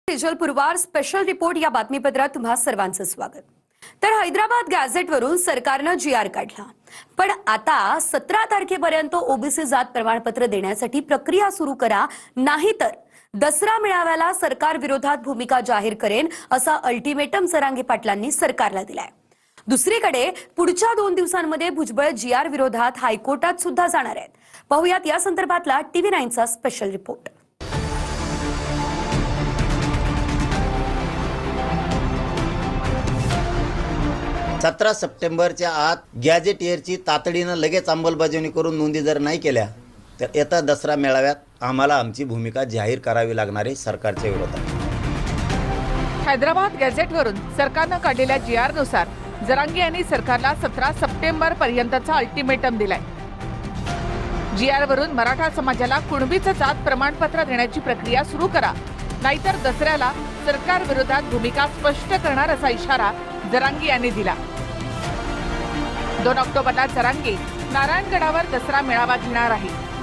Tejal Purwar special report या बातमीपत्रात तुम्हा सर्वांचं स्वागत। तर हैदराबाद गॅझेटवरून सरकारनं GR काढला, पण आता 17 तारखेपर्यंत ओबीसी जात प्रमाणपत्र देण्यासाठी प्रक्रिया सुरू करा, नाहीतर दसरा मेळाव्याला सरकार विरोधात भूमिका जाहीर करेन असा अल्टिमेटम जरांगे पाटलांनी सरकारला दिलाय। दुसरीकडे पुढच्या 2 दिवसांमध्ये भुजबळ GR विरोधात हायकोर्टात सुद्धा जाणार आहेत। पाहुयात या संदर्भातला TV9 चा स्पेशल रिपोर्ट। 17 सप्टेंबरच्या आत गॅझेटियरची तातडीनं लगेच अंमलबजावणी करून नोंदी जर नाही केल्या तर येत्या दसरा मेळाव्यात आम्हाला आमची भूमिका जाहीर करावी लागणार आहे सरकारच्या विरोधात। हैदराबाद गॅझेटवरून सरकारनं काढलेल्या GR नुसार जरांगे यांनी सरकारला 17 सप्टेंबर पर्यंतचा अल्टिमेटम दिलाय। GR वरून मराठा समाजाला कुणबीचं जात प्रमाणपत्र देण्याची प्रक्रिया सुरू करा, नाहीतर दसऱ्याला सरकार विरोधात भूमिका स्पष्ट करणार असा इशारा जरांगे यांनी दिला। 2 ऑक्टोबरला जरांगे नारायणगडावर दसरा मेळावा घेणार आहे।